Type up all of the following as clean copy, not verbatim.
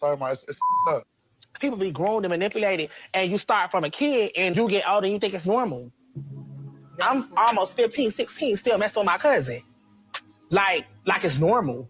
Talking about it's up. People be groomed and manipulated, and you start from a kid and you get older and you think it's normal. I'm almost 15, 16, still messing with my cousin. Like it's normal.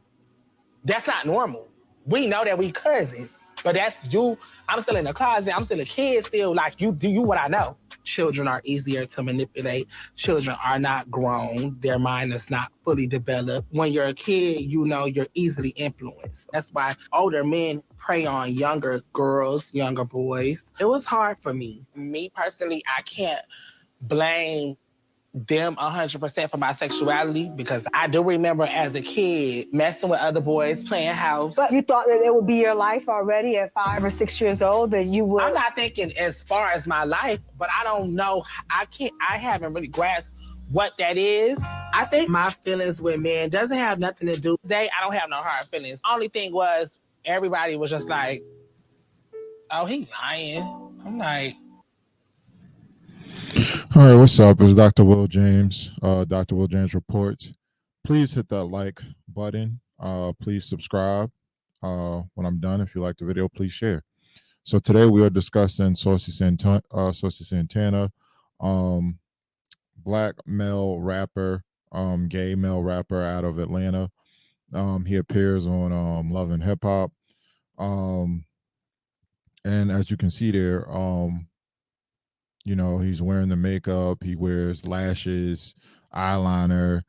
That's not normal. We know that we cousins, but that's you. I'm still in the closet. I'm still a kid still. Like you do you what I know. Children are easier to manipulate. Children are not grown. Their mind is not fully developed. When you're a kid, you know you're easily influenced. That's why older men prey on younger girls, younger boys. It was hard for me. Me personally, I can't blame them 100% for my sexuality because I do remember as a kid messing with other boys, playing house. But you thought that it would be your life already at 5 or 6 years old, that you would. I'm not thinking as far as my life, but I don't know. I haven't really grasped what that is. I think my feelings with men doesn't have nothing to do. I don't have no hard feelings. Only thing was everybody was just like, oh, he lying. I'm like, All right, what's up? It's Dr. Will James, Dr. Will James Reports. Please hit that like button. Please subscribe. When I'm done, if you like the video, please share. So today we are discussing Saucy Santana, black male rapper, gay male rapper out of Atlanta. He appears on Love and Hip Hop. And as you can see there, you know, he's wearing the makeup, he wears lashes, eyeliner,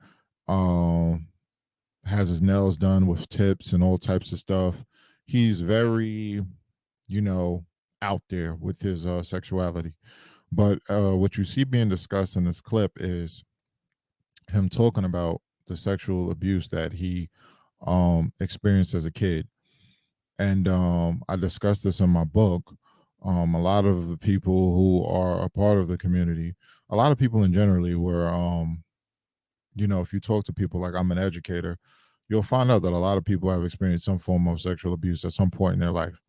has his nails done with tips and all types of stuff. He's very, you know, out there with his sexuality. But what you see being discussed in this clip is him talking about the sexual abuse that he experienced as a kid. And I discussed this in my book. A lot of the people who are a part of the community, a lot of people in generally were, you know, if you talk to people, like I'm an educator, you'll find out that a lot of people have experienced some form of sexual abuse at some point in their life.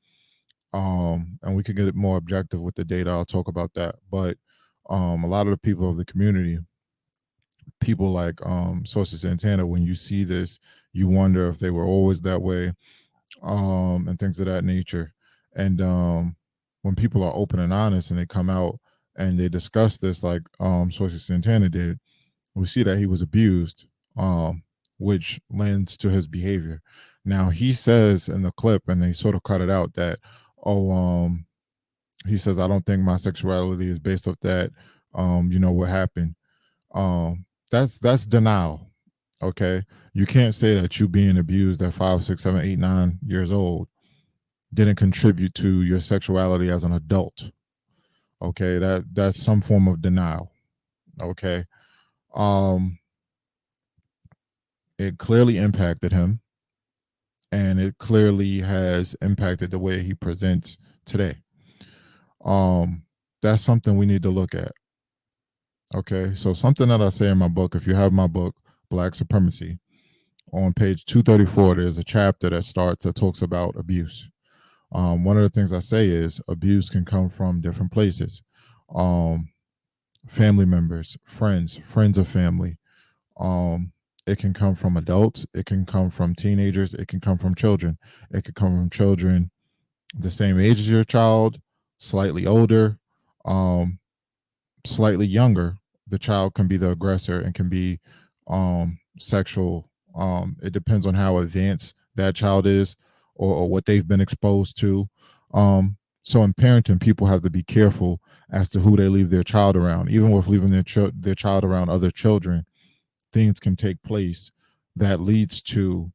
And we could get more objective with the data. I'll talk about that. But a lot of the people of the community, people like Saucy Santana, when you see this, you wonder if they were always that way, and things of that nature. And when people are open and honest and they come out and they discuss this, like Saucy Santana did, we see that he was abused, which lends to his behavior. Now he says in the clip, and they sort of cut it out, that he says, I don't think my sexuality is based off that. You know what happened. That's denial. Okay, you can't say that you being abused at 5, 6, 7, 8, 9 years old didn't contribute to your sexuality as an adult. Okay, that's some form of denial. Okay, it clearly impacted him, and it clearly has impacted the way he presents today. That's something we need to look at. Okay, so something that I say in my book, if you have my book, Black Supremacy, on page 234, there's a chapter that talks about abuse. One of the things I say is abuse can come from different places. Family members, friends of family. It can come from adults. It can come from teenagers. It can come from children. It can come from children the same age as your child, slightly older, slightly younger. The child can be the aggressor and can be sexual. It depends on how advanced that child is, or what they've been exposed to. So in parenting, people have to be careful as to who they leave their child around. Even with leaving their child around other children, things can take place that leads to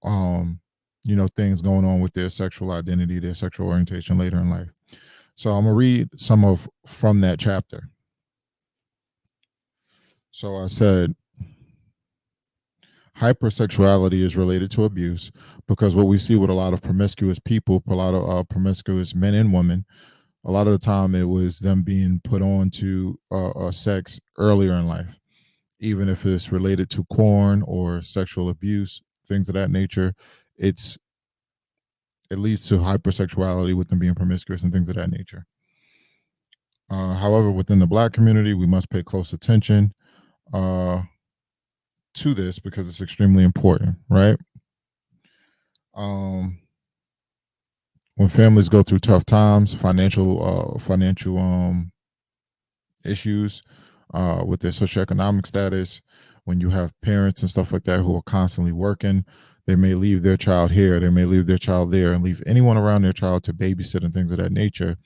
you know, things going on with their sexual identity, their sexual orientation later in life. So I'm gonna read some from that chapter. So I said, hypersexuality is related to abuse because what we see with a lot of promiscuous people, a lot of promiscuous men and women, a lot of the time it was them being put on to sex earlier in life, even if it's related to porn or sexual abuse, things of that nature. It leads to hypersexuality with them being promiscuous and things of that nature. However, within the Black community, we must pay close attention to this because it's extremely important, right? when families go through tough times, financial issues with their socioeconomic status, when you have parents and stuff like that who are constantly working, they may leave their child here, they may leave their child there, and leave anyone around their child to babysit and things of that nature.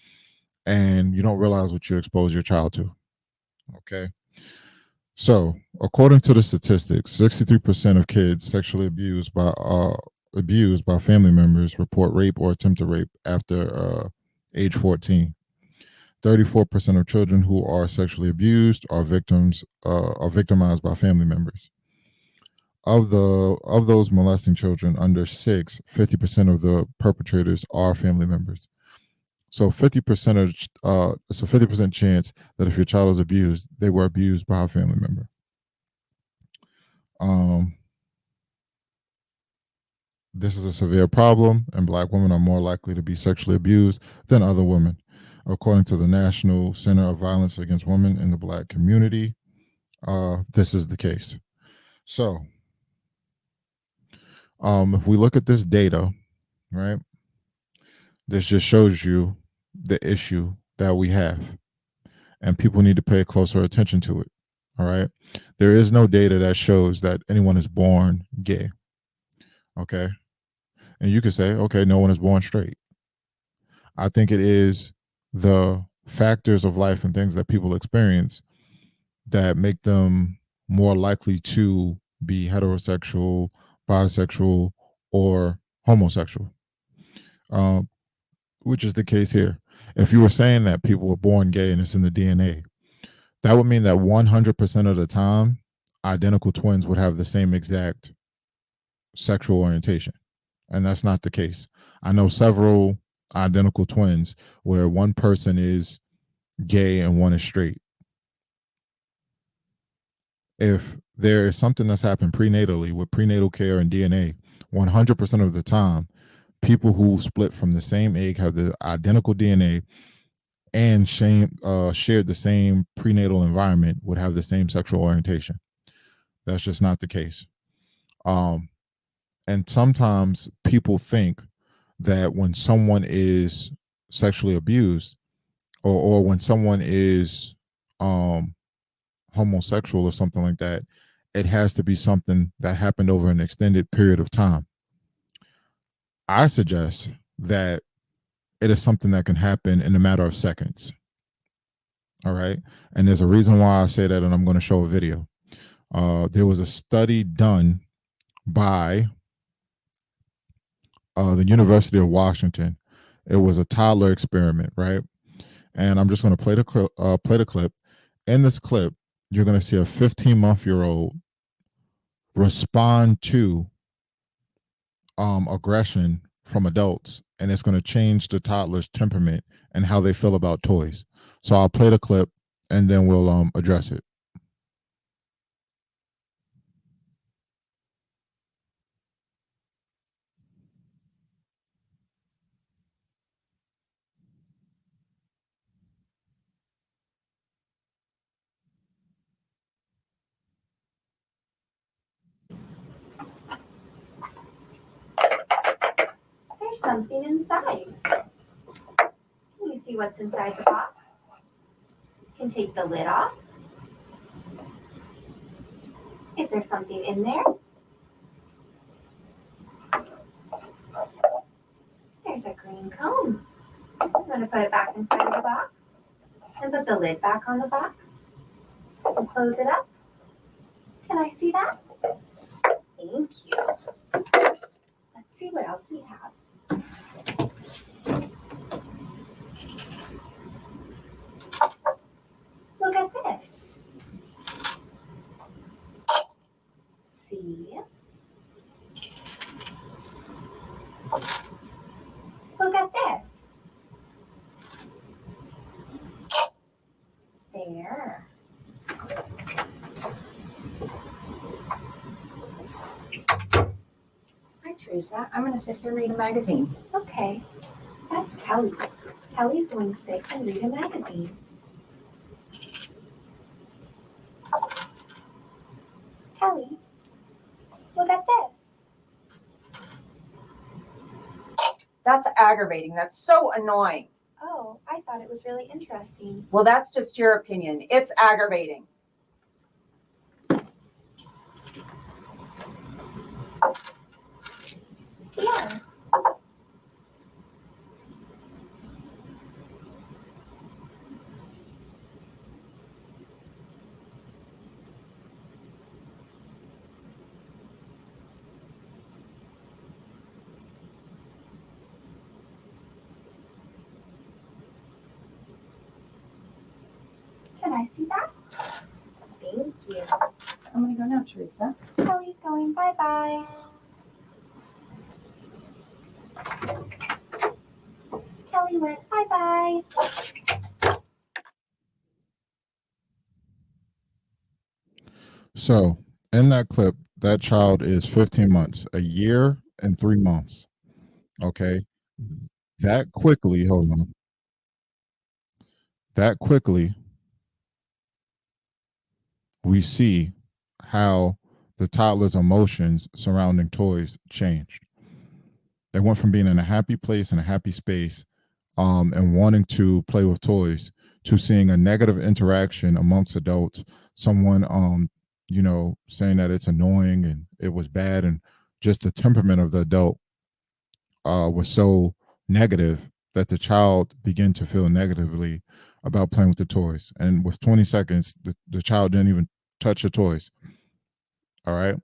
And you don't realize what you expose your child to. Okay. So, according to the statistics, 63% of kids sexually abused by family members report rape or attempted rape after age 14. 34% of children who are sexually abused are victimized by family members. Of those molesting children under 6, 50% of the perpetrators are family members. So 50% chance that if your child is abused, they were abused by a family member. This is a severe problem, and Black women are more likely to be sexually abused than other women, according to the National Center of Violence Against Women in the Black Community. This is the case. So, if we look at this data, right, this just shows you the issue that we have, and people need to pay closer attention to it. All right. There is no data that shows that anyone is born gay. Okay. And you could say, okay, no one is born straight. I think it is the factors of life and things that people experience that make them more likely to be heterosexual, bisexual, or homosexual, which is the case here. If you were saying that people were born gay and it's in the DNA, that would mean that 100% of the time, identical twins would have the same exact sexual orientation. And that's not the case. I know several identical twins where one person is gay and one is straight. If there is something that's happened prenatally with prenatal care and DNA, 100% of the time, people who split from the same egg have the identical DNA and shared the same prenatal environment would have the same sexual orientation. That's just not the case. And sometimes people think that when someone is sexually abused or when someone is homosexual or something like that, it has to be something that happened over an extended period of time. I suggest that it is something that can happen in a matter of seconds. All right. And there's a reason why I say that, and I'm going to show a video. There was a study done by the University of Washington. It was a toddler experiment, right? And I'm just going to play the clip. In this clip, you're going to see a 15-month-year-old respond to aggression from adults, and it's going to change the toddler's temperament and how they feel about toys. So I'll play the clip, and then we'll address it. There's something inside. Can you see what's inside the box? You can take the lid off. Is there something in there? There's a green cone. I'm going to put it back inside of the box and put the lid back on the box and close it up. Can I see that? Thank you. Let's see what else we have. Look at this. See? Look at this. There. Hi, Teresa. I'm going to sit here and read a magazine. Okay. That's Kelly. Kelly's going to sit and read a magazine. Kelly, look at this. That's aggravating. That's so annoying. Oh, I thought it was really interesting. Well, that's just your opinion. It's aggravating. Yeah. Can I see that? Thank you. I'm going to go now, Teresa. Kelly's going bye-bye. Kelly went bye-bye. So in that clip, that child is 15 months, a year and 3 months. Okay. That quickly, hold on. That quickly, we see how the toddler's emotions surrounding toys changed. They went from being in a happy place and a happy space and wanting to play with toys to seeing a negative interaction amongst adults, someone saying that it's annoying and it was bad, and just the temperament of the adult was so negative that the child began to feel negatively about playing with the toys. And with 20 seconds, the child didn't even touch the toys. All right.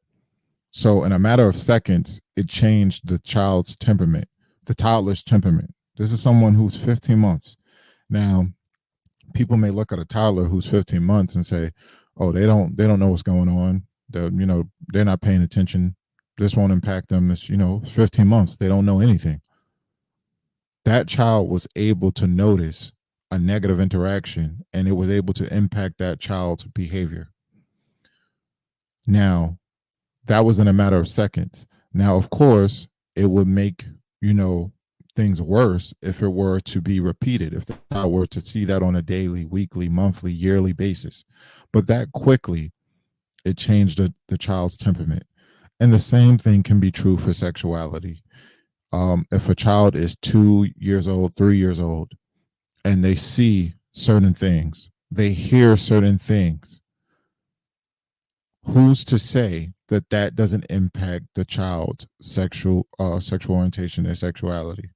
So in a matter of seconds, it changed the child's temperament, the toddler's temperament. This is someone who's 15 months. Now, people may look at a toddler who's 15 months and say, "Oh, they don't know what's going on. They're not paying attention. This won't impact them. It's 15 months. They don't know anything." That child was able to notice a negative interaction, and it was able to impact that child's behavior. Now, that was in a matter of seconds. Now, of course, it would make, things worse if it were to be repeated, if the child were to see that on a daily, weekly, monthly, yearly basis. But that quickly, it changed the child's temperament. And the same thing can be true for sexuality. If a child is 2 years old, 3 years old, and they see certain things, they hear certain things, who's to say that that doesn't impact the child's sexual orientation and sexuality?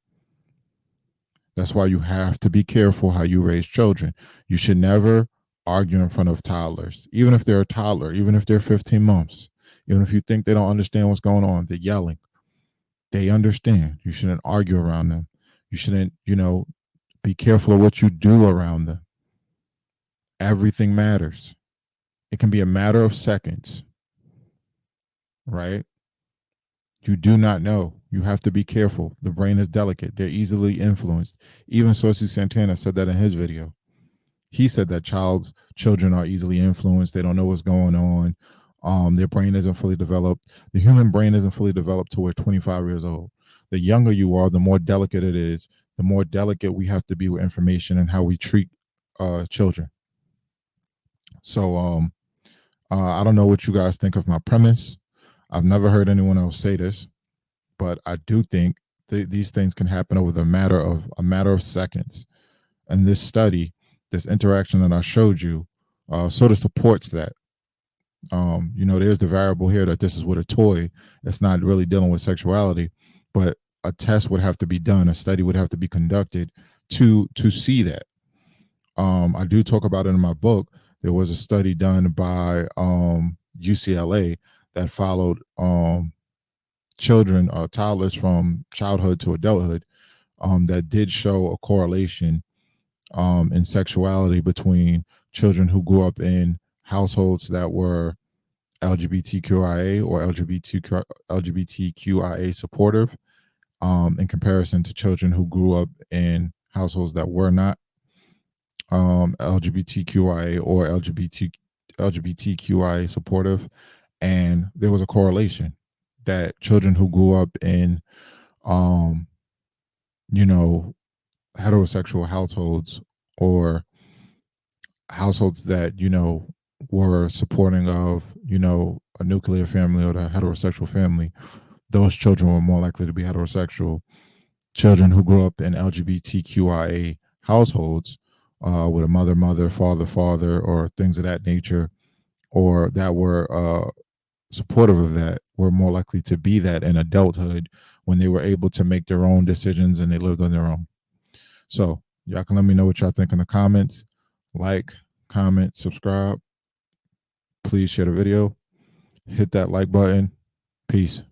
That's why you have to be careful how you raise children. You should never argue in front of toddlers, even if they're a toddler, even if they're 15 months, even if you think they don't understand what's going on, they're yelling. They understand. You shouldn't argue around them. You shouldn't, be careful of what you do around them. Everything matters. It can be a matter of seconds, right? You do not know. You have to be careful. The brain is delicate. They're easily influenced. Even Saucy Santana said that in his video. He said that children are easily influenced. They don't know what's going on. Their brain isn't fully developed. The human brain isn't fully developed till we're 25 years old. The younger you are, the more delicate it is. The more delicate we have to be with information and how we treat children. So I don't know what you guys think of my premise. I've never heard anyone else say this, but I do think these things can happen over a matter of seconds. And this study, this interaction that I showed you, sort of supports that. There's the variable here that this is with a toy. It's not really dealing with sexuality, but a test would have to be done. A study would have to be conducted to see that. I do talk about it in my book. There was a study done by UCLA that followed children, toddlers from childhood to adulthood, that did show a correlation in sexuality between children who grew up in households that were LGBTQIA or LGBTQIA supportive, in comparison to children who grew up in households that were not LGBTQIA or LGBTQIA supportive. And there was a correlation that children who grew up in heterosexual households, or households that were supporting of a nuclear family or the heterosexual family, those children were more likely to be heterosexual children who grew up in LGBTQIA households with a mother, father, or things of that nature, or that were supportive of that, were more likely to be that in adulthood when they were able to make their own decisions and they lived on their own. So y'all can let me know what y'all think in the comments. Like, comment, subscribe. Please share the video. Hit that like button. Peace.